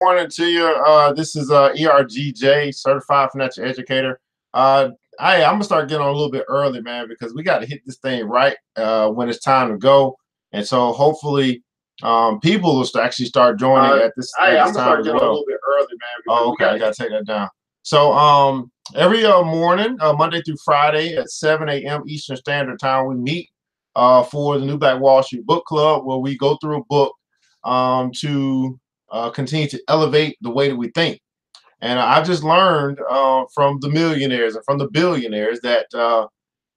Morning to you. This is ERGJ, Certified Financial Educator. I'm gonna start getting on a little bit early, man, because we got to hit this thing right when it's time to go. And so hopefully, people will actually start joining at this I'm gonna time start as getting on a well. little bit early, man. Oh, okay, I gotta take that down. So every morning, Monday through Friday at 7 a.m. Eastern Standard Time, we meet for the New Black Wall Street Book Club, where we go through a book to continue to elevate the way that we think. And I've just learned from the millionaires and from the billionaires that if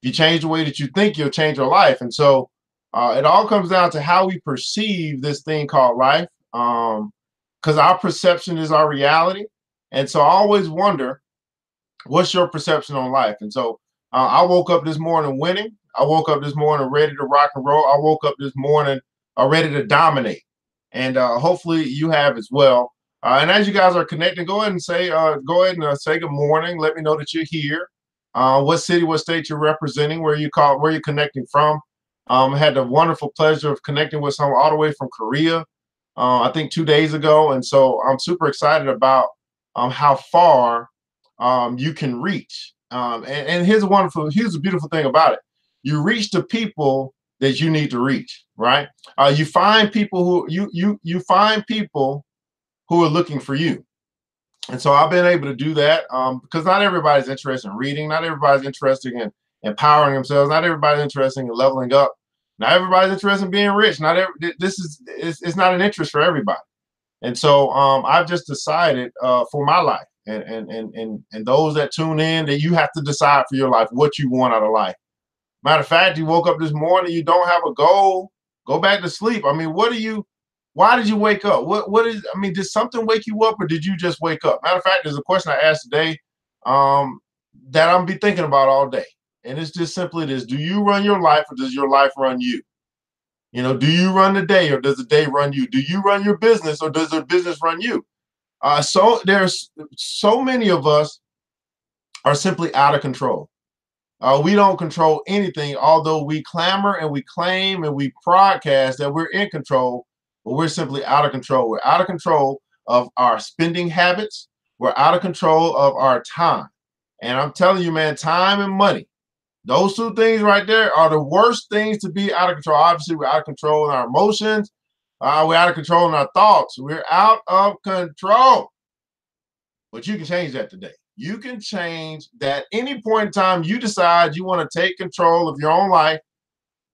you change the way that you think, you'll change your life. And so it all comes down to how we perceive this thing called life, because our perception is our reality. And so I always wonder, what's your perception on life? And so I woke up this morning winning. I woke up this morning ready to rock and roll. I woke up this morning ready to dominate. And hopefully you have as well. And as you guys are connecting, go ahead and say good morning. Let me know that you're here. What city, what state you're representing, where you're connecting from. I had the wonderful pleasure of connecting with someone all the way from Korea, I think 2 days ago. And so I'm super excited about how far you can reach. And here's the beautiful thing about it. You reach the people that you need to reach, right? You find people who are looking for you. And so I've been able to do that because not everybody's interested in reading, not everybody's interested in empowering themselves, not everybody's interested in leveling up, not everybody's interested in being rich. It's not an interest for everybody. And so I've just decided for my life and those that tune in that you have to decide for your life what you want out of life. Matter of fact, you woke up this morning, you don't have a goal, go back to sleep. I mean, why did you wake up? Did something wake you up or did you just wake up? Matter of fact, there's a question I asked today that I'm be thinking about all day. And it's just simply this: do you run your life or does your life run you? Do you run the day or does the day run you? Do you run your business or does the business run you? So there's so many of us are simply out of control. We don't control anything, although we clamor and we claim and we broadcast that we're in control, but we're simply out of control. We're out of control of our spending habits. We're out of control of our time. And I'm telling you, man, time and money, those two things right there are the worst things to be out of control. Obviously, we're out of control in our emotions. We're out of control in our thoughts. We're out of control. But you can change that today. You can change that any point in time you decide you want to take control of your own life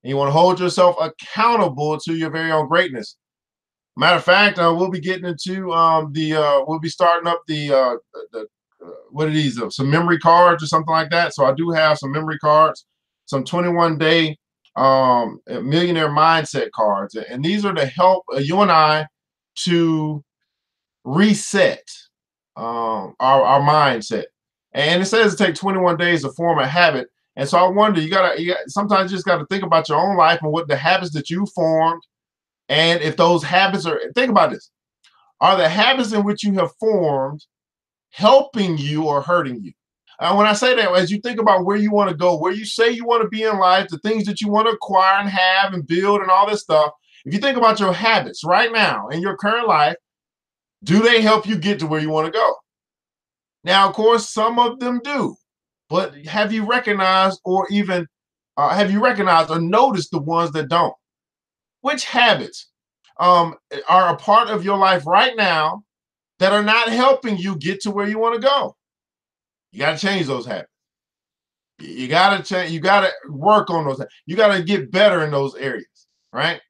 and you want to hold yourself accountable to your very own greatness. Matter of fact, we'll be getting into we'll be starting up what are these? Some memory cards or something like that. So I do have some memory cards, some 21-day millionaire mindset cards. And these are to help you and I to reset our mindset. And it says it takes 21 days to form a habit. And so I wonder, sometimes you just got to think about your own life and what the habits that you formed. And if those habits think about this, are the habits in which you have formed helping you or hurting you? And when I say that, as you think about where you want to go, where you say you want to be in life, the things that you want to acquire and have and build and all this stuff, if you think about your habits right now in your current life, do they help you get to where you want to go? Now, of course, some of them do, but have you recognized or noticed the ones that don't? Which habits are a part of your life right now that are not helping you get to where you want to go? You got to change those habits. You got to change. You got to work on those. You got to get better in those areas, right?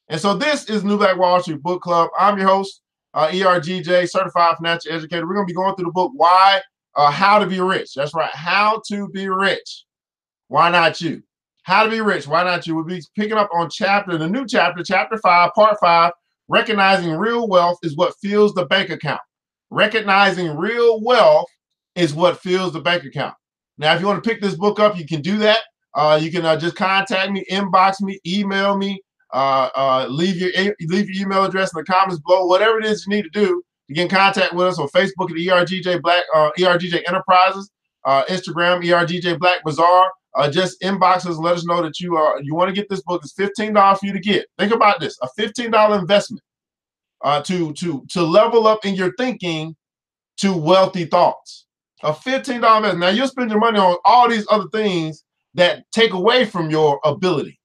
And so this is New Black Wall Street Book Club. I'm your host, ERGJ, Certified Financial Educator. We're going to be going through the book, How to Be Rich. That's right, How to Be Rich. Why not you? How to Be Rich. Why not you? We'll be picking up on the new chapter, chapter 5, part 5, recognizing real wealth is what fills the bank account. Recognizing real wealth is what fills the bank account. Now, if you want to pick this book up, you can do that. You can just contact me, inbox me, email me, leave your email address in the comments below. Whatever it is you need to do to get in contact with us on Facebook at ERGJ Enterprises, Instagram ERGJ Black Bazaar. Just inbox us and let us know that you want to get this book. It's $15 for you to get. Think about this: a $15 investment to level up in your thinking to wealthy thoughts. A $15 investment. Now you'll spend your money on all these other things that take away from your ability,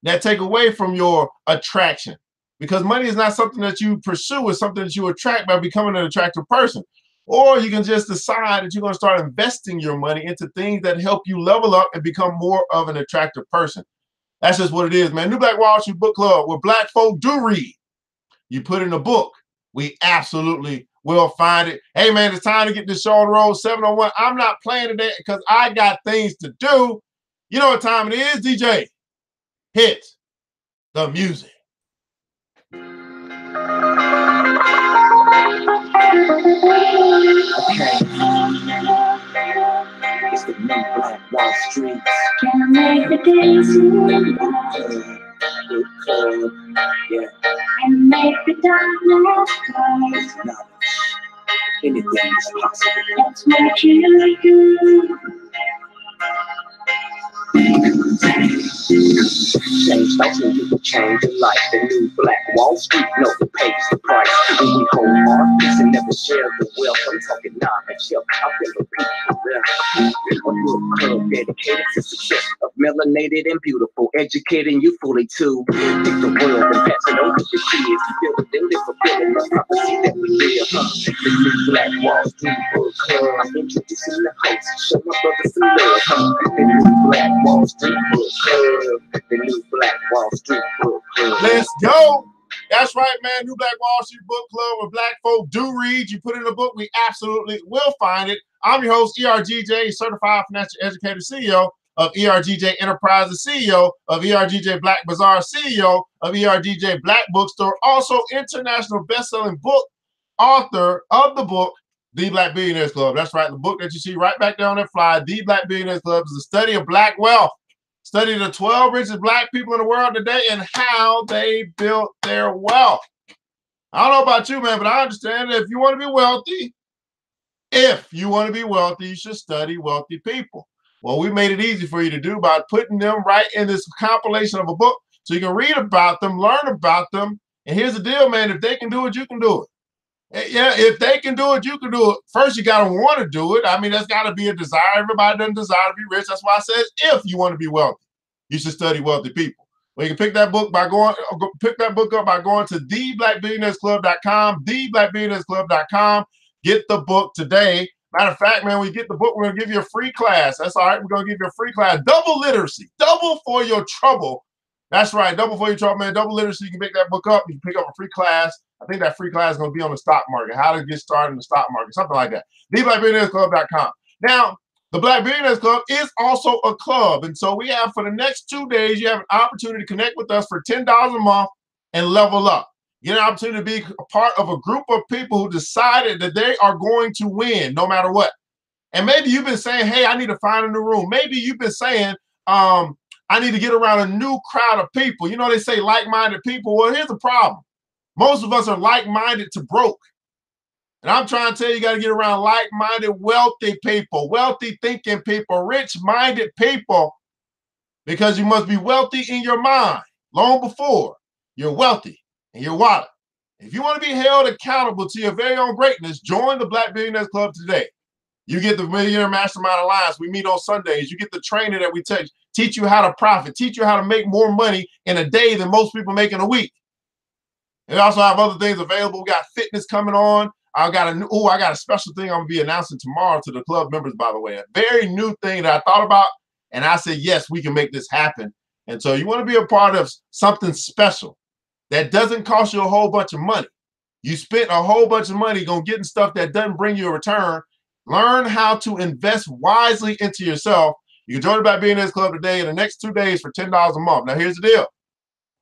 that take away from your attraction. Because money is not something that you pursue, it's something that you attract by becoming an attractive person. Or you can just decide that you're going to start investing your money into things that help you level up and become more of an attractive person. That's just what it is, man. New Black Wall Street Book Club, where black folk do read. You put in a book, we absolutely will find it. Hey, man, it's time to get this show on the road. 701. I'm not playing today because I got things to do. You know what time it is, DJ? Hit the music. Okay. It's the new Black Wall Street. Can I make the days good club, yeah. And make the darkness bright. Knowledge, anything is possible. That's what you do. Change thoughts and you can change your life. The new Black Wall Street, no, it pays the price. When we hold our peace and never share the wealth. I'm talking knowledge, help out the people. A new club dedicated to success of melanated and beautiful, educating you fully to take the world and pass it over to kids. Build it and live fulfilling the prophecy that we live. The new Black Wall Street Book Club. I'm introducing the host, show my brothers some love. The new Black Wall Street Book Club. The new Black Wall Street Book Club. Let's go. That's right, man. New Black Wall Street Book Club, where black folk do read. You put in a book, we absolutely will find it. I'm your host, ERGJ, certified financial educator, CEO of ERGJ Enterprises, CEO of ERGJ Black Bazaar, CEO of ERGJ Black Bookstore, also international best-selling book author of the book, The Black Billionaires Club. That's right, the book that you see right back there on that flyer, The Black Billionaires Club, is a study of black wealth. Study the 12 richest black people in the world today and how they built their wealth. I don't know about you, man, but I understand that if you want to be wealthy, you should study wealthy people. Well, we made it easy for you to do by putting them right in this compilation of a book so you can read about them, learn about them. And here's the deal, man. If they can do it, you can do it. Yeah, if they can do it, you can do it. First, you got to want to do it. I mean, that's got to be a desire. Everybody doesn't desire to be rich. That's why I said if you want to be wealthy, you should study wealthy people. Well, you can pick that book up by going to theblackbillionairesclub.com, theblackbillionairesclub.com. Get the book today. Matter of fact, man, when you get the book, we're going to give you a free class. That's all right. We're going to give you a free class. Double literacy. Double for your trouble. That's right. Double for your trouble, man. Double literacy. You can pick that book up. You can pick up a free class. I think that free class is going to be on the stock market, how to get started in the stock market, something like that. theblackbillionairesclub.com. Now, the Black Billionaires Club is also a club. And so we have, for the next 2 days, you have an opportunity to connect with us for $10 a month and level up. You get an opportunity to be a part of a group of people who decided that they are going to win no matter what. And maybe you've been saying, hey, I need to find a new room. Maybe you've been saying, I need to get around a new crowd of people. You know, they say like-minded people. Well, here's the problem. Most of us are like-minded to broke. And I'm trying to tell you, you got to get around like-minded, wealthy people, wealthy thinking people, rich-minded people, because you must be wealthy in your mind long before you're wealthy in your wallet. If you want to be held accountable to your very own greatness, join the Black Billionaires Club today. You get the Millionaire Mastermind Alliance. We meet on Sundays. You get the training that we teach you how to profit, teach you how to make more money in a day than most people make in a week. And we also have other things available. We got fitness coming on. I got a special thing I'm gonna be announcing tomorrow to the club members, by the way. A very new thing that I thought about, and I said, yes, we can make this happen. And so you want to be a part of something special that doesn't cost you a whole bunch of money. You spent a whole bunch of money on getting stuff that doesn't bring you a return. Learn how to invest wisely into yourself. You can join the Black Billionaires Club today in the next 2 days for $10 a month. Now, here's the deal.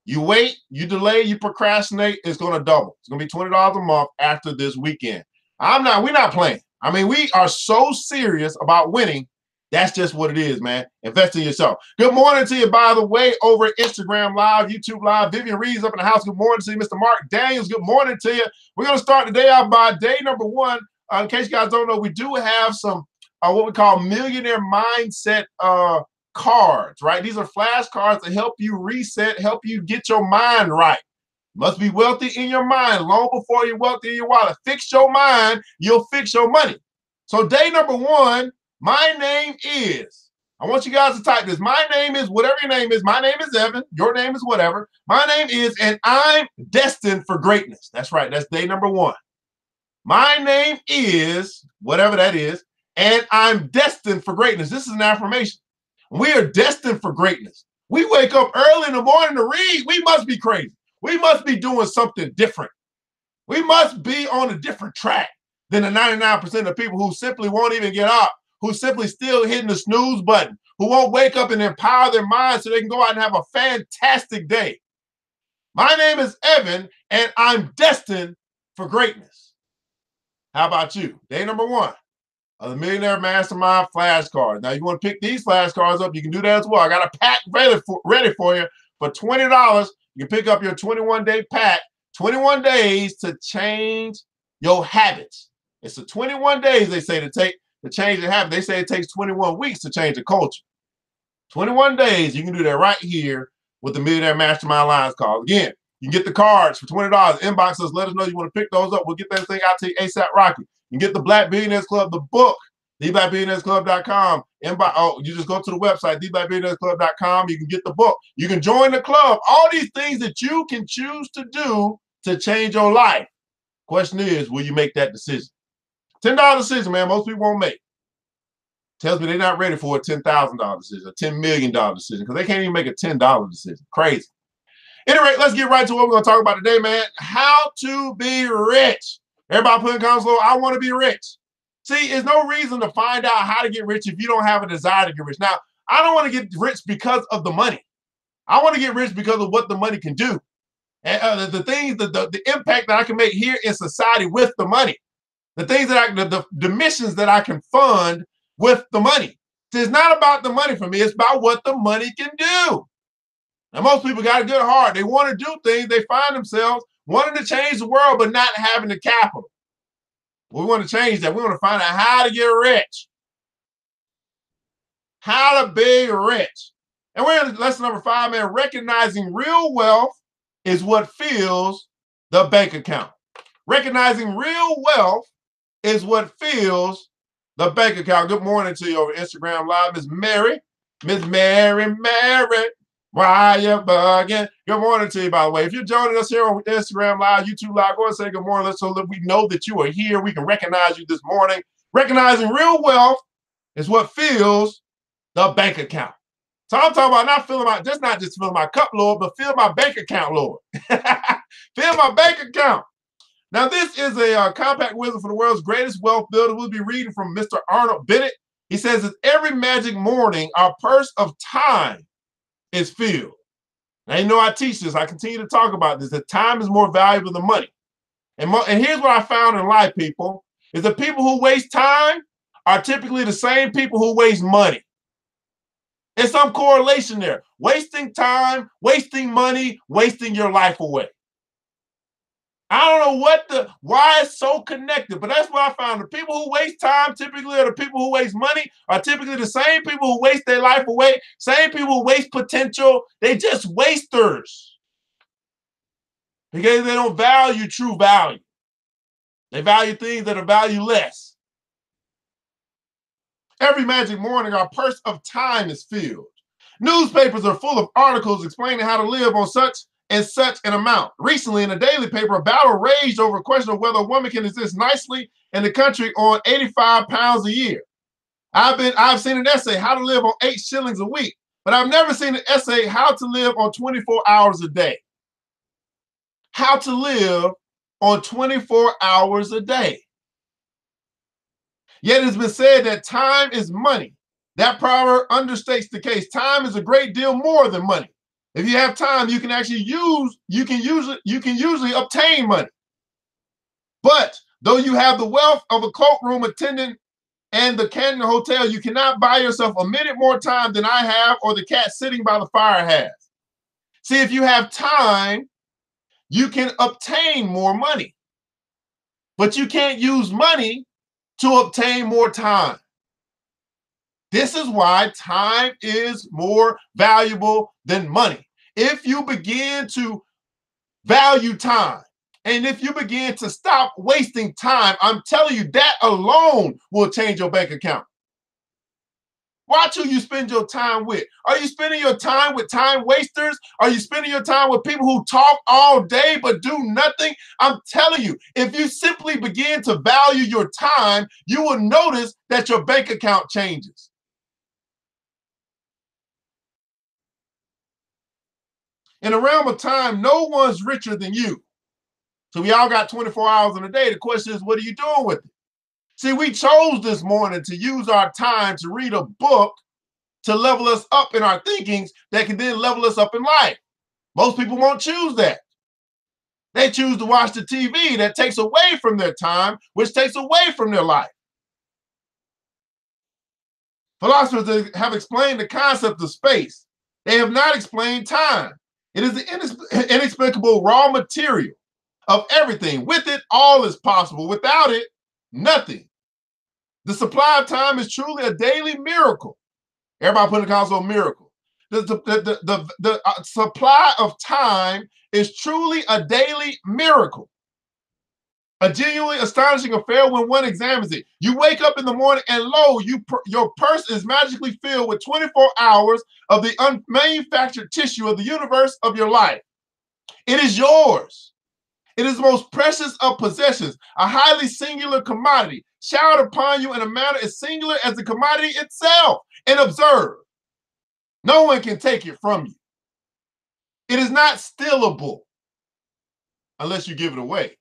You wait, you delay, you procrastinate, it's going to double. It's going to be $20 a month after this weekend. We're not playing. I mean, we are so serious about winning. That's just what it is, man. Invest in yourself. Good morning to you, by the way, over at Instagram Live, YouTube Live. Vivian Reed's up in the house. Good morning to you, Mr. Mark Daniels. Good morning to you. We're going to start the day out by day number 1. In case you guys don't know, we do have some what we call millionaire mindset cards, right? These are flashcards that help you reset, help you get your mind right. You must be wealthy in your mind long before you're wealthy in your wallet. Fix your mind, you'll fix your money. So day number one, my name is, I want you guys to type this. My name is, whatever your name is. My name is Evan. Your name is whatever. My name is, and I'm destined for greatness. That's right. That's day number one. My name is, whatever that is, and I'm destined for greatness. This is an affirmation. We are destined for greatness. We wake up early in the morning to read. We must be crazy. We must be doing something different. We must be on a different track than the 99% of people who simply won't even get up, who simply still hitting the snooze button, who won't wake up and empower their minds so they can go out and have a fantastic day. My name is Evan, and I'm destined for greatness. How about you? Day number one of the Millionaire Mastermind flashcards. Now, you want to pick these flashcards up, you can do that as well. I got a pack ready for you for $20. You can pick up your 21-day pack, 21 days to change your habits. It's the 21 days they say to take to change your habit. They say it takes 21 weeks to change a culture. 21 days, you can do that right here with the Millionaire Mastermind Lines call. Again, you can get the cards for $20. Inbox us, let us know you want to pick those up. We'll get that thing out to you ASAP Rocky. You can get the Black Billionaires Club, the book, theblackbillionairesclub.com. You just go to the website, theblackbillionairesclub.com. You can get the book. You can join the club. All these things that you can choose to do to change your life. Question is, will you make that decision? $10 decision, man, most people won't make. Tells me they're not ready for a $10,000 decision, a $10 million decision, because they can't even make a $10 decision. Crazy. Anyway, let's get right to what we're going to talk about today, man. How to be rich. Everybody put in comments below, I want to be rich. See, there's no reason to find out how to get rich if you don't have a desire to get rich. Now, I don't want to get rich because of the money. I want to get rich because of what the money can do. And the things, the impact that I can make here in society with the money. The things that the missions that I can fund with the money. So it's not about the money for me. It's about what the money can do. Now, most people got a good heart. They want to do things. They find themselves wanting to change the world, but not having the capital. We want to change that. We want to find out how to get rich. How to be rich. And we're in lesson number 5, man. Recognizing real wealth is what fills the bank account. Recognizing real wealth is what fills the bank account. Good morning to you over Instagram Live, Miss Mary. Miss Mary, why you bugging? Good morning to you, by the way. If you're joining us here on Instagram Live, YouTube Live, go and say good morning so that we know that you are here. We can recognize you this morning. Recognizing real wealth is what fills the bank account. So I'm talking about not just filling my cup, Lord, but fill my bank account, Lord. Fill my bank account. Now, this is a compact wisdom for the world's greatest wealth builder. We'll be reading from Mr. Arnold Bennett. He says that every magic morning, our purse of time is filled. Now, you know I teach this. I continue to talk about this, that time is more valuable than money. And here's what I found in life, people, is that people who waste time are typically the same people who waste money. There's some correlation there. Wasting time, wasting money, wasting your life away. I don't know why it's so connected, but that's what I found. The people who waste time typically are the people who waste money, are typically the same people who waste their life away, same people who waste potential. They just wasters because they don't value true value. They value things that are valueless. Every magic morning, our purse of time is filled. Newspapers are full of articles explaining how to live on such and such an amount. Recently, in a daily paper, a battle raged over a question of whether a woman can exist nicely in the country on 85 pounds a year. I've seen an essay, how to live on 8 shillings a week, but I've never seen an essay, how to live on 24 hours a day. How to live on 24 hours a day. Yet it's been said that time is money. That proverb understates the case. Time is a great deal more than money. If you have time, you can actually usually obtain money. But though you have the wealth of a cloakroom attendant and the Canyon Hotel, you cannot buy yourself a minute more time than I have or the cat sitting by the fire has. See, if you have time, you can obtain more money. But you can't use money to obtain more time. This is why time is more valuable than money. If you begin to Value time. And if you begin to stop wasting time, I'm telling you, that alone will change your bank account. Watch who you spend your time with. Are you spending your time with time wasters? Are you spending your time with people who talk all day but do nothing? I'm telling you, if you simply begin to value your time, you will notice that your bank account changes. In the realm of time, no one's richer than you. So we all got 24 hours in a day. The question is, what are you doing with it? See, we chose this morning to use our time to read a book to level us up in our thinkings that can then level us up in life. Most people won't choose that. They choose to watch the TV that takes away from their time, which takes away from their life. Philosophers have explained the concept of space. They have not explained time. It is the inexplicable raw material of everything. With it, all is possible. Without it, nothing. The supply of time is truly a daily miracle. Everybody put in the console miracle. The supply of time is truly a daily miracle. A genuinely astonishing affair when one examines it. You wake up in the morning and lo, your purse is magically filled with 24 hours of the unmanufactured tissue of the universe of your life. It is yours. It is the most precious of possessions, a highly singular commodity, showered upon you in a manner as singular as the commodity itself. And observe, no one can take it from you. It is not stealable unless you give it away.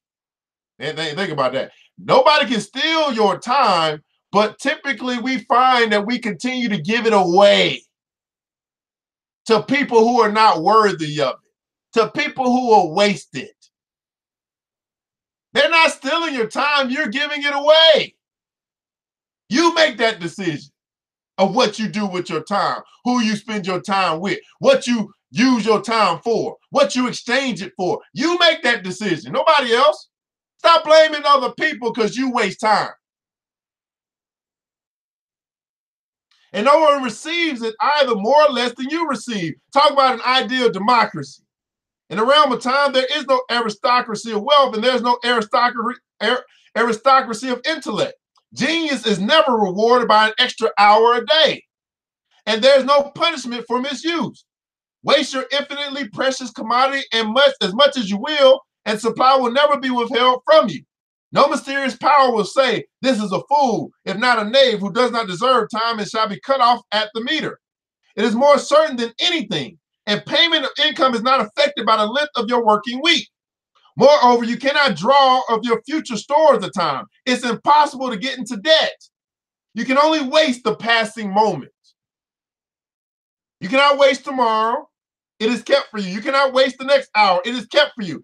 Think about that. Nobody can steal your time, but typically we find that we continue to give it away to people who are not worthy of it, to people who will waste it. They're not stealing your time, you're giving it away. You make that decision of what you do with your time, who you spend your time with, what you use your time for, what you exchange it for. You make that decision, nobody else. Stop blaming other people because you waste time. And no one receives it either more or less than you receive. Talk about an ideal democracy. In the realm of time, there is no aristocracy of wealth and there's no aristocracy of intellect. Genius is never rewarded by an extra hour a day. And there's no punishment for misuse. Waste your infinitely precious commodity and as much as you will, and supply will never be withheld from you. No mysterious power will say, this is a fool, if not a knave, who does not deserve time and shall be cut off at the meter. It is more certain than anything, and payment of income is not affected by the length of your working week. Moreover, you cannot draw of your future stores of time. It's impossible to get into debt. You can only waste the passing moment. You cannot waste tomorrow. It is kept for you. You cannot waste the next hour. It is kept for you.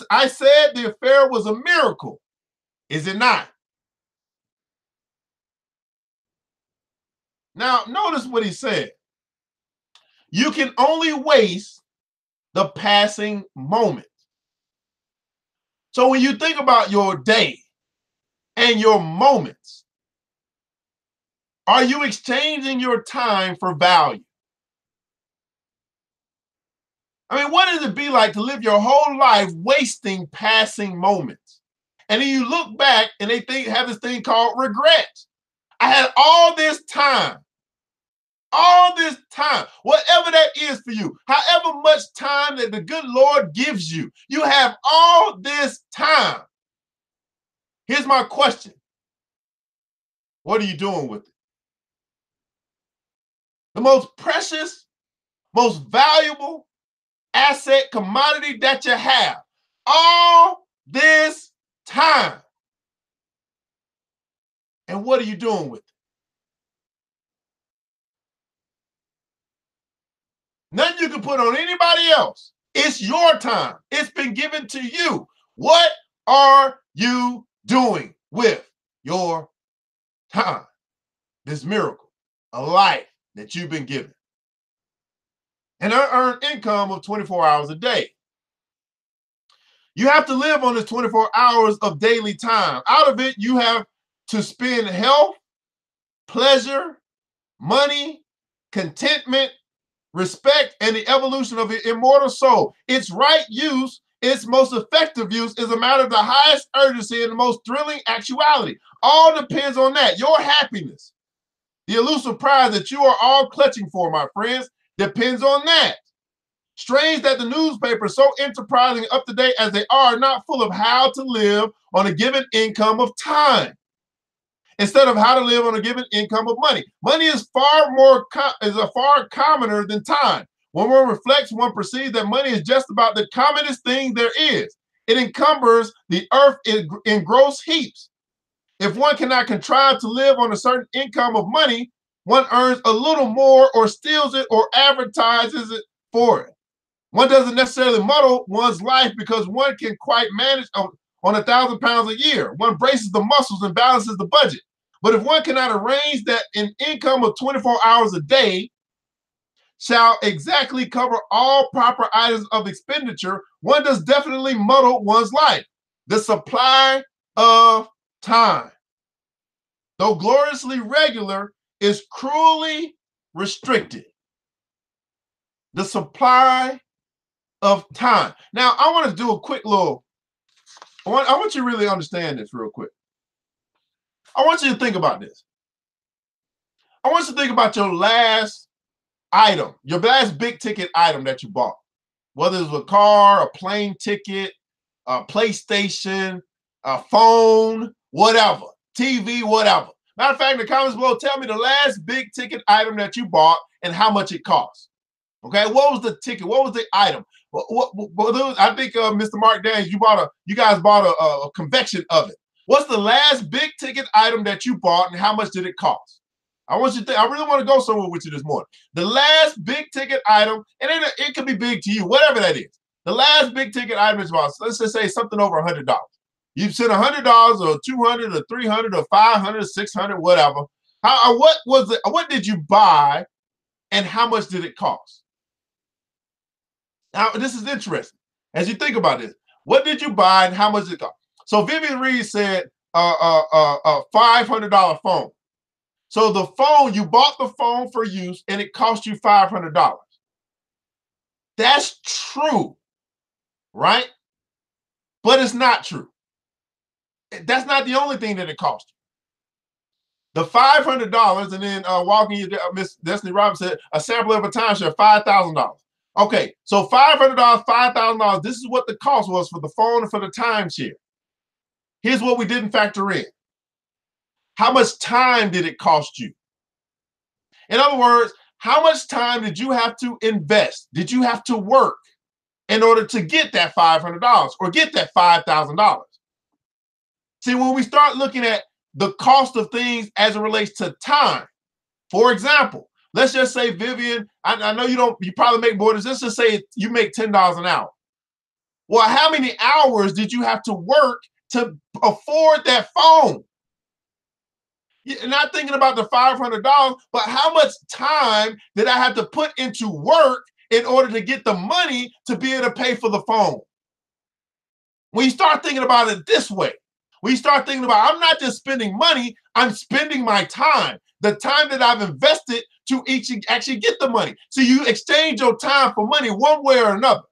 I said the affair was a miracle. Is it not? Now, notice what he said. You can only waste the passing moment. So when you think about your day and your moments, are you exchanging your time for value? I mean, what does it be like to live your whole life wasting passing moments? And then you look back and they have this thing called regret. I had all this time, whatever that is for you, however much time that the good Lord gives you, you have all this time. Here's my question. What are you doing with it? The most precious, most valuable asset, commodity that you have, all this time. And what are you doing with it? Nothing you can put on anybody else. It's your time. It's been given to you. What are you doing with your time? This miracle, a life that you've been given. An unearned income of 24 hours a day. You have to live on this 24 hours of daily time. Out of it, you have to spend health, pleasure, money, contentment, respect, and the evolution of your immortal soul. Its right use its most effective use is a matter of the highest urgency and the most thrilling actuality. All depends on that. Your happiness, the elusive prize that you are all clutching for, my friends, depends on that. Strange that the newspapers, so enterprising and up-to-date as they are not full of how to live on a given income of time, instead of how to live on a given income of money. Money is far commoner than time. When one reflects, one perceives that money is just about the commonest thing there is. It encumbers the earth in gross heaps. If one cannot contrive to live on a certain income of money, one earns a little more or steals it or advertises it for it. One doesn't necessarily muddle one's life because one can quite manage on £1,000 a year. One braces the muscles and balances the budget. But if one cannot arrange that an income of 24 hours a day shall exactly cover all proper items of expenditure, one does definitely muddle one's life. The supply of time, though gloriously regular, is cruelly restricted. The supply of time. Now, I want to do a quick little, I want you to really understand this real quick. I want you to think about this. I want you to think about your last item, your last big ticket item that you bought, whether it was a car, a plane ticket, a PlayStation, a phone, whatever, TV, whatever. Matter of fact, in the comments below, tell me the last big ticket item that you bought and how much it cost. Okay, what was the ticket? What was the item? I think Mr. Mark Daniels, you guys bought a convection oven. What's the last big ticket item that you bought and how much did it cost? I want you to think, I really want to go somewhere with you this morning. The last big ticket item, and it could be big to you, whatever that is. The last big ticket item is about, let's just say something over $100. You've spent $100 or $200 or $300 or $500, $600, whatever. What did you buy and how much did it cost? Now, this is interesting. As you think about this, what did you buy and how much did it cost? So Vivian Reed said a $500 phone. So the phone, you bought the phone for use and it cost you $500. That's true, right? But it's not true. That's not the only thing that it cost you. The $500, and then walking, Miss Destiny Robinson said, a sample of a timeshare, $5,000. Okay, so $500, $5,000, this is what the cost was for the phone and for the timeshare. Here's what we didn't factor in. How much time did it cost you? In other words, how much time did you have to invest? Did you have to work in order to get that $500 or get that $5,000? See, when we start looking at the cost of things as it relates to time, for example, let's just say, Vivian, I know you probably make more than this. Let's just say you make $10 an hour. Well, how many hours did you have to work to afford that phone? You're not thinking about the $500, but how much time did I have to put into work in order to get the money to be able to pay for the phone? When you start thinking about it this way, when you start thinking about, I'm not just spending money, I'm spending my time, the time that I've invested to actually get the money. So you exchange your time for money one way or another.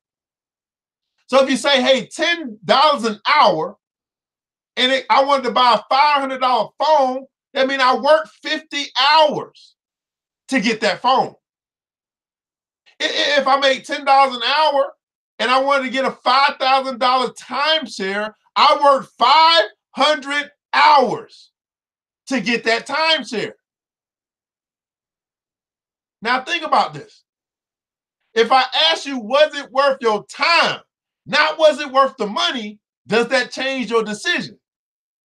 So if you say, hey, $10 an hour, and I wanted to buy a $500 phone, that means I worked 50 hours to get that phone. If I made $10 an hour and I wanted to get a $5,000 timeshare, I worked 500 hours to get that timeshare. Now think about this. If I ask you, was it worth your time, not was it worth the money, does that change your decision?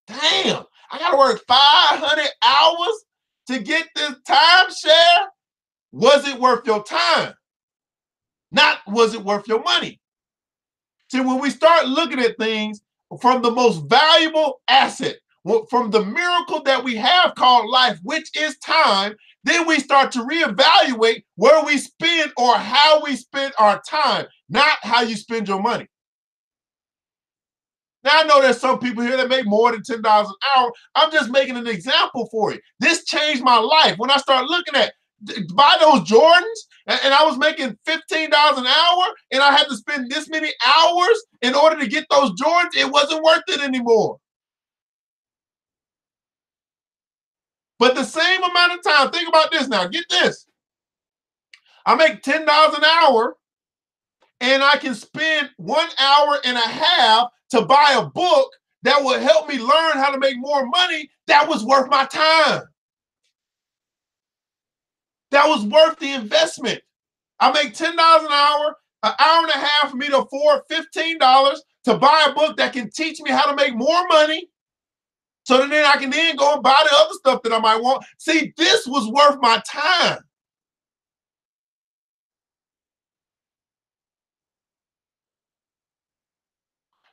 Damn, I gotta work 500 hours to get this timeshare. Was it worth your time? Not was it worth your money? See, when we start looking at things from the most valuable asset, from the miracle that we have called life, which is time, then we start to reevaluate where we spend or how we spend our time, not how you spend your money. Now, I know there's some people here that make more than $10 an hour. I'm just making an example for you. This changed my life. When I started looking at, buy those Jordans, And I was making $15 an hour, and I had to spend this many hours in order to get those Jordans. It wasn't worth it anymore. But the same amount of time, think about this now, get this. I make $10 an hour, and I can spend 1 hour and a half to buy a book that will help me learn how to make more money. That was worth my time. That was worth the investment. I make $10 an hour and a half for me to afford $15 to buy a book that can teach me how to make more money, so that then I can then go and buy the other stuff that I might want. See, this was worth my time.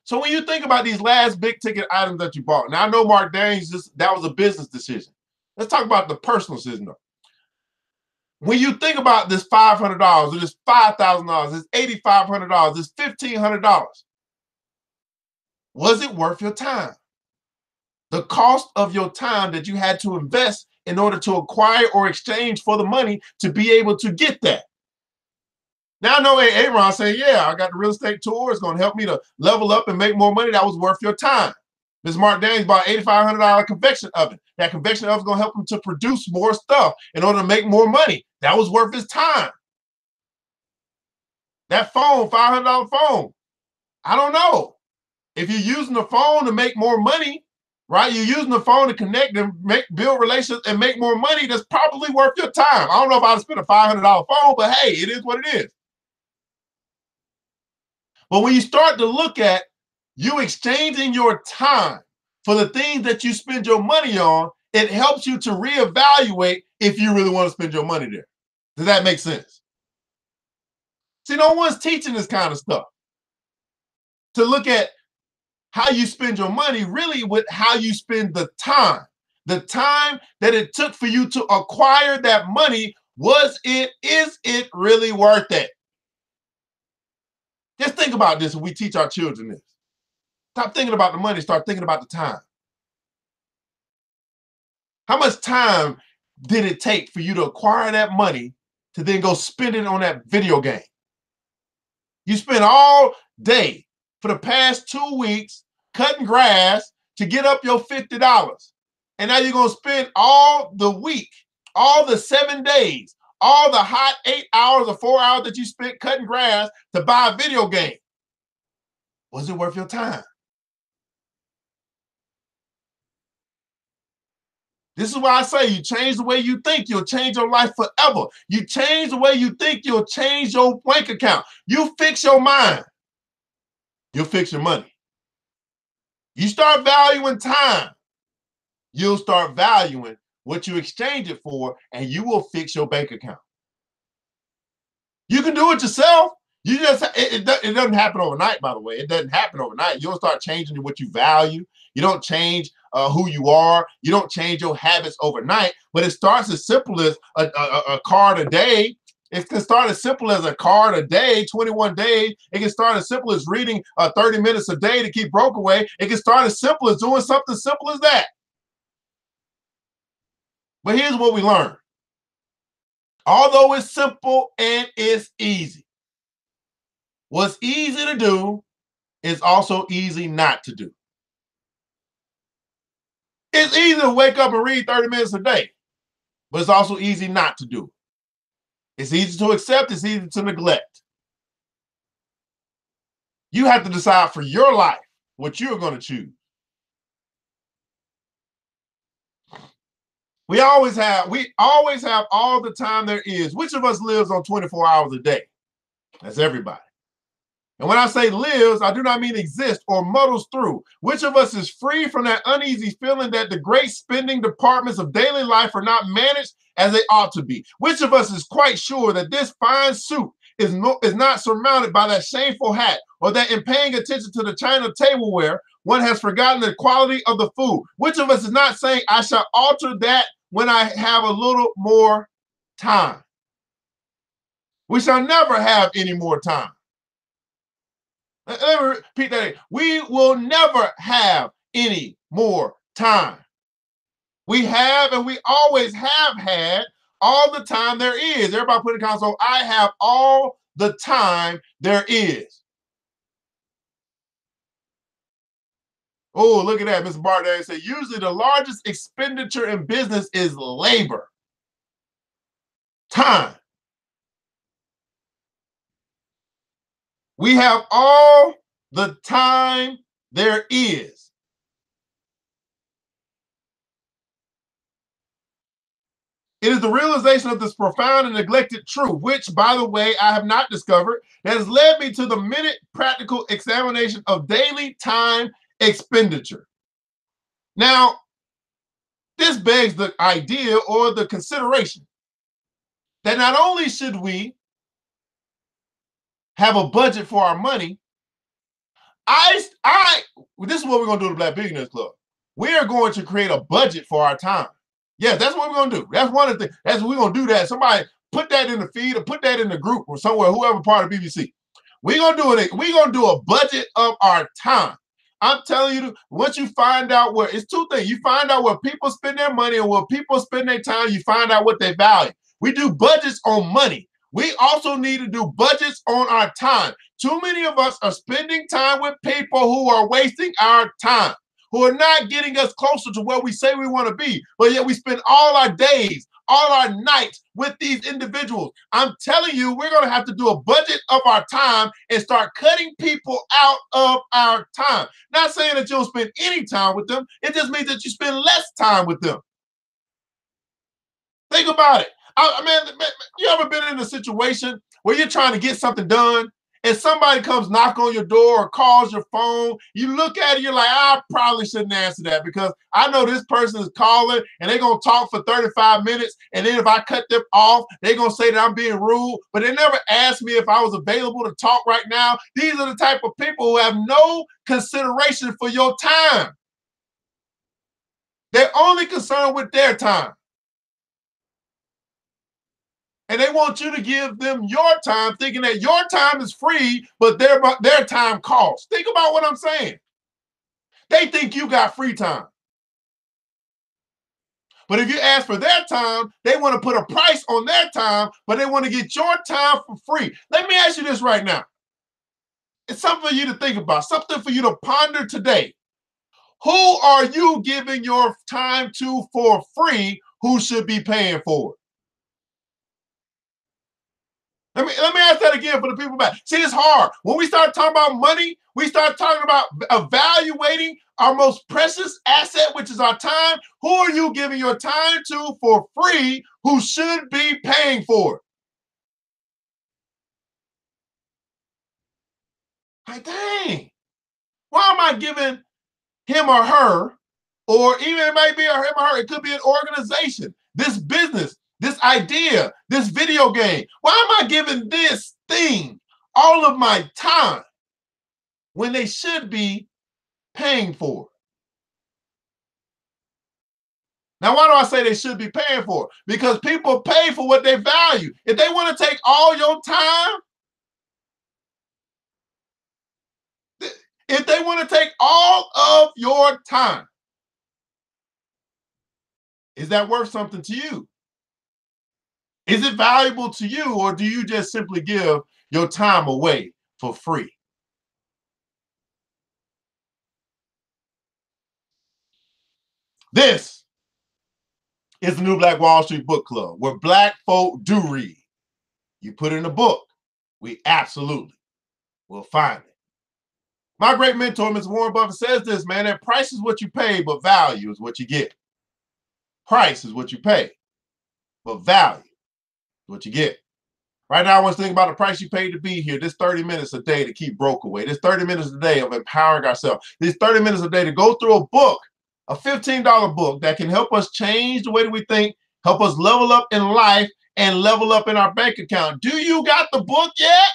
So when you think about these last big ticket items that you bought, now I know Mark Daniels, that was a business decision. Let's talk about the personal decision though. When you think about this $500 or this $5,000, this $8,500, this $1,500, was it worth your time? The cost of your time that you had to invest in order to acquire or exchange for the money to be able to get that. Now I know Aaron saying, yeah, I got the real estate tour. It's going to help me to level up and make more money. That was worth your time. Ms. Mark Daniels bought $8,500 convection oven. That convection oven is going to help him to produce more stuff in order to make more money. That was worth his time. That phone, $500 phone. I don't know. If you're using the phone to make more money, right? You're using the phone to connect and build relations and make more money. That's probably worth your time. I don't know if I'd spend a $500 phone, but hey, it is what it is. But when you start to look at you exchanging your time for the things that you spend your money on, it helps you to reevaluate if you really want to spend your money there. Does that make sense? See, no one's teaching this kind of stuff. To look at how you spend your money really with how you spend the time. The time that it took for you to acquire that money, is it really worth it? Just think about this when we teach our children this. Stop thinking about the money, start thinking about the time. How much time did it take for you to acquire that money to then go spend it on that video game? You spent all day for the past 2 weeks cutting grass to get up your $50. And now you're going to spend all the week, all the 7 days, all the hot 8 hours or 4 hours that you spent cutting grass to buy a video game. Was it worth your time? This is why I say you change the way you think, you'll change your life forever. You change the way you think, you'll change your bank account. You fix your mind, you'll fix your money. You start valuing time, you'll start valuing what you exchange it for, and you will fix your bank account. You can do it yourself. It doesn't happen overnight, by the way. It doesn't happen overnight. You don't start changing what you value. You don't change who you are. You don't change your habits overnight, but it starts as simple as a card a day. It can start as simple as a card a day, 21 days. It can start as simple as reading 30 minutes a day to keep broke away. It can start as simple as doing something simple as that. But here's what we learn. Although it's simple and it's easy, what's easy to do is also easy not to do. It's easy to wake up and read 30 minutes a day, but it's also easy not to do. It's easy to accept, it's easy to neglect. You have to decide for your life what you're going to choose. We always have all the time there is. Which of us lives on 24 hours a day? That's everybody. And when I say lives, I do not mean exists or muddles through. Which of us is free from that uneasy feeling that the great spending departments of daily life are not managed as they ought to be? Which of us is quite sure that this fine suit is not surmounted by that shameful hat, or that in paying attention to the china tableware, one has forgotten the quality of the food? Which of us is not saying, I shall alter that when I have a little more time? We shall never have any more time. Let me repeat that. We will never have any more time. We have and we always have had all the time there is. Everybody put in the console, I have all the time there is. Oh, look at that. Mr. Bardet said, usually the largest expenditure in business is labor. Time. We have all the time there is. It is the realization of this profound and neglected truth, which, by the way, I have not discovered, that has led me to the minute practical examination of daily time expenditure. Now, this begs the idea or the consideration that not only should we have a budget for our money, this is what we're going to do at the Black Billionaires Club. We are going to create a budget for our time. Yeah, that's what we're going to do. That's one of the things. That's we're going to do that. Somebody put that in the feed or put that in the group or somewhere, whoever part of BBC. We're going to do it. We're going to do a budget of our time. I'm telling you, once you find out where, it's two things. You find out where people spend their money and where people spend their time, you find out what they value. We do budgets on money. We also need to do budgets on our time. Too many of us are spending time with people who are wasting our time, who are not getting us closer to where we say we want to be, but yet we spend all our days, all our nights with these individuals. I'm telling you, we're going to have to do a budget of our time and start cutting people out of our time. Not saying that you don't spend any time with them. It just means that you spend less time with them. Think about it. I mean, you ever been in a situation where you're trying to get something done and somebody comes knock on your door or calls your phone? You look at it, you're like, I probably shouldn't answer that because I know this person is calling and they're going to talk for 35 minutes. And then if I cut them off, they're going to say that I'm being rude. But they never asked me if I was available to talk right now. These are the type of people who have no consideration for your time. They're only concerned with their time. And they want you to give them your time, thinking that your time is free, but their time costs. Think about what I'm saying. They think you got free time. But if you ask for their time, they want to put a price on their time, but they want to get your time for free. Let me ask you this right now. It's something for you to think about, something for you to ponder today. Who are you giving your time to for free who should be paying for it? Let me ask that again for the people back. See, it's hard. When we start talking about money, we start talking about evaluating our most precious asset, which is our time. Who are you giving your time to for free who should be paying for it? Like, dang, why am I giving him or her, or even it might be him or her, it could be an organization, this business, this idea, this video game. Why am I giving this thing all of my time when they should be paying for it? Now, why do I say they should be paying for it? Because people pay for what they value. If they want to take all your time, if they want to take all of your time, is that worth something to you? Is it valuable to you, or do you just simply give your time away for free? This is the New Black Wall Street Book Club, where Black folk do read. You put in a book, we absolutely will find it. My great mentor, Mr. Warren Buffett, says this, man, that price is what you pay, but value is what you get. Price is what you pay, but value is what you get. Right now, I want to think about the price you paid to be here. This 30 minutes a day to keep broke away. This 30 minutes a day of empowering ourselves. This 30 minutes a day to go through a book, a $15 book that can help us change the way that we think, help us level up in life and level up in our bank account. Do you got the book yet?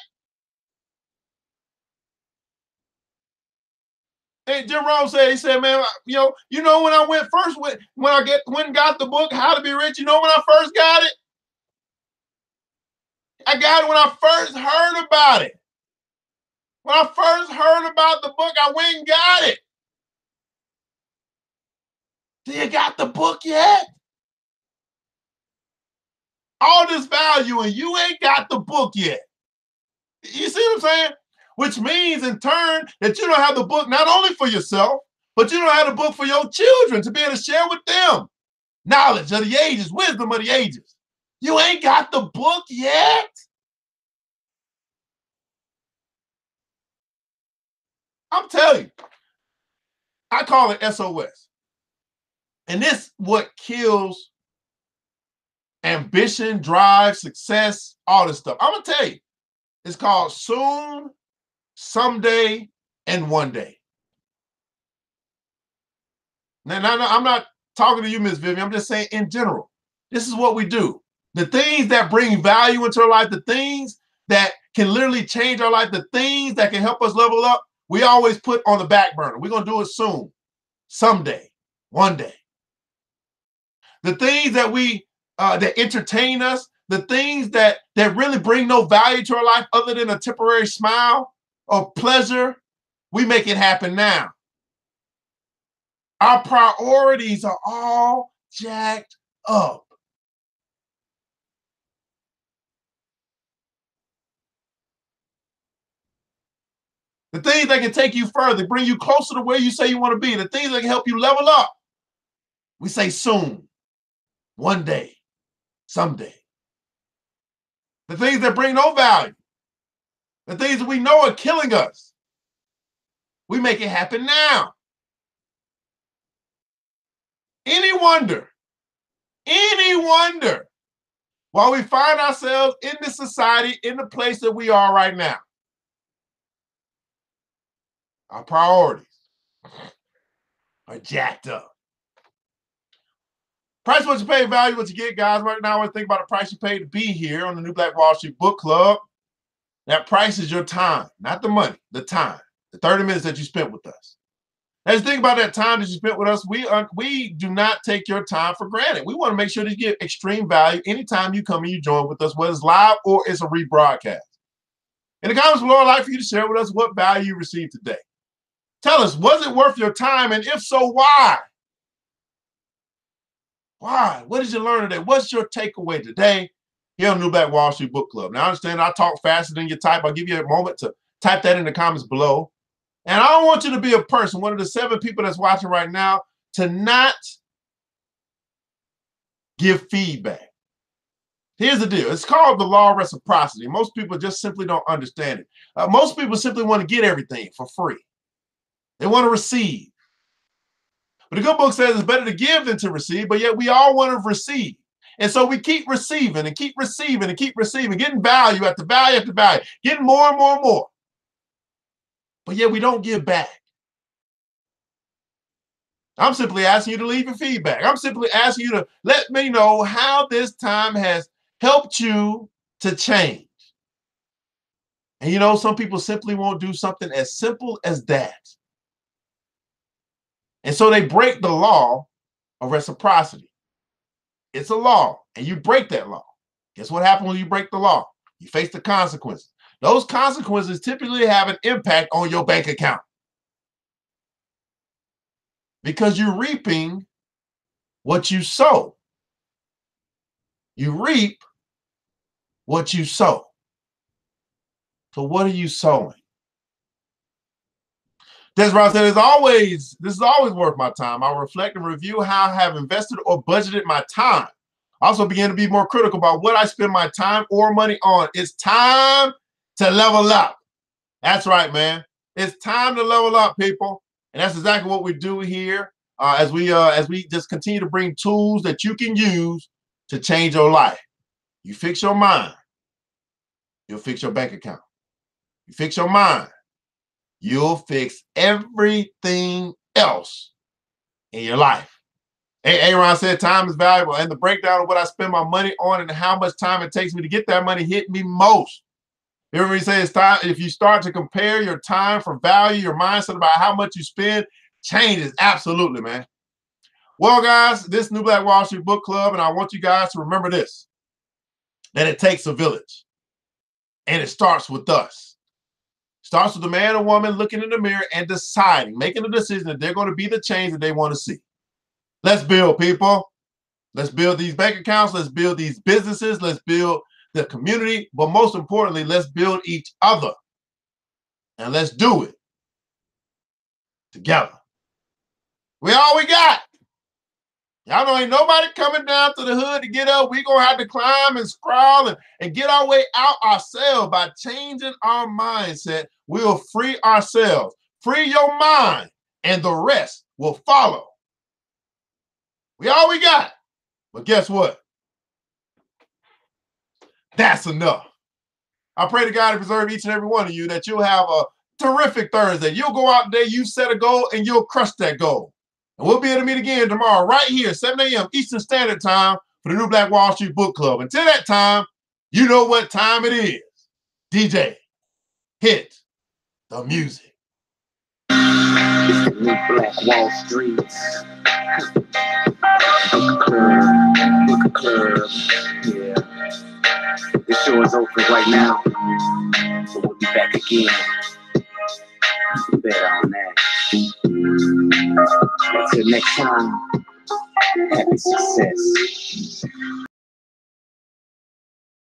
And Jim Rohn said, he said, man, you know when I went first, when I went and got the book, How to Be Rich, you know when I first got it? I got it when I first heard about it. When I first heard about the book, I went and got it. Do you got the book yet? All this value and you ain't got the book yet. You see what I'm saying? Which means in turn that you don't have the book not only for yourself, but you don't have the book for your children to be able to share with them. Knowledge of the ages, wisdom of the ages. You ain't got the book yet? I'm telling you, I call it SOS. And this what kills ambition, drive, success, all this stuff. I'm going to tell you, it's called soon, someday, and one day. Now, I'm not talking to you, Miss Vivian. I'm just saying in general, this is what we do. The things that bring value into our life, the things that can literally change our life, the things that can help us level up, we always put on the back burner. We're going to do it soon, someday, one day. The things that that entertain us, the things that really bring no value to our life other than a temporary smile or pleasure, we make it happen now. Our priorities are all jacked up. The things that can take you further, bring you closer to where you say you want to be, the things that can help you level up, we say soon, one day, someday. The things that bring no value, the things that we know are killing us, we make it happen now. Any wonder why we find ourselves in this society, in the place that we are right now? Our priorities are jacked up. Price what you pay, value what you get, guys. Right now, I want to think about the price you pay to be here on the New Black Wall Street Book Club. That price is your time, not the money, the time, the 30 minutes that you spent with us. As you think about that time that you spent with us, we do not take your time for granted. We want to make sure that you get extreme value anytime you come and you join with us, whether it's live or it's a rebroadcast. In the comments below, I'd like for you to share with us what value you received today. Tell us, was it worth your time? And if so, why? Why? What did you learn today? What's your takeaway today here on New Black Wall Street Book Club? Now, I understand I talk faster than you type. I'll give you a moment to type that in the comments below. And I don't want you to be a person, one of the 7 people that's watching right now, to not give feedback. Here's the deal. It's called the law of reciprocity. Most people just simply don't understand it. Most people simply want to get everything for free. They want to receive. But the good book says it's better to give than to receive, but yet we all want to receive. And so we keep receiving and keep receiving and keep receiving, getting value after value after value, getting more and more and more. But yet we don't give back. I'm simply asking you to leave your feedback. I'm simply asking you to let me know how this time has helped you to change. And you know, some people simply won't do something as simple as that. And so they break the law of reciprocity. It's a law, and you break that law. Guess what happens when you break the law? You face the consequences. Those consequences typically have an impact on your bank account because you're reaping what you sow. You reap what you sow. So what are you sowing? Desiree said, this is always worth my time. I'll reflect and review how I have invested or budgeted my time. I also begin to be more critical about what I spend my time or money on. It's time to level up. That's right, man. It's time to level up, people. And that's exactly what we do here as we just continue to bring tools that you can use to change your life. You fix your mind, you'll fix your bank account. You fix your mind, you'll fix everything else in your life. Aaron said time is valuable, and the breakdown of what I spend my money on and how much time it takes me to get that money hit me most. Everybody says time. If you start to compare your time for value, your mindset about how much you spend changes. Absolutely, man. Well, guys, this New Black Wall Street Book Club, and I want you guys to remember this, that it takes a village, and it starts with us. Starts with a man or woman looking in the mirror and deciding, making a decision that they're going to be the change that they want to see. Let's build, people. Let's build these bank accounts. Let's build these businesses. Let's build the community. But most importantly, let's build each other. And let's do it together. We all we got. Y'all know ain't nobody coming down to the hood to get up. We gonna have to climb and scrawl and get our way out ourselves. By changing our mindset, we'll free ourselves. Free your mind, and the rest will follow. We all we got. But guess what? That's enough. I pray to God to preserve each and every one of you, that you'll have a terrific Thursday. You'll go out there, you set a goal, and you'll crush that goal. And we'll be able to meet again tomorrow right here, 7 a.m. Eastern Standard Time for the New Black Wall Street Book Club. Until that time, you know what time it is. DJ, hit the music. It's the New Black Wall Street. Book club. Yeah. The show is open right now. So we'll be back again. Bet on that. Until next time, happy success.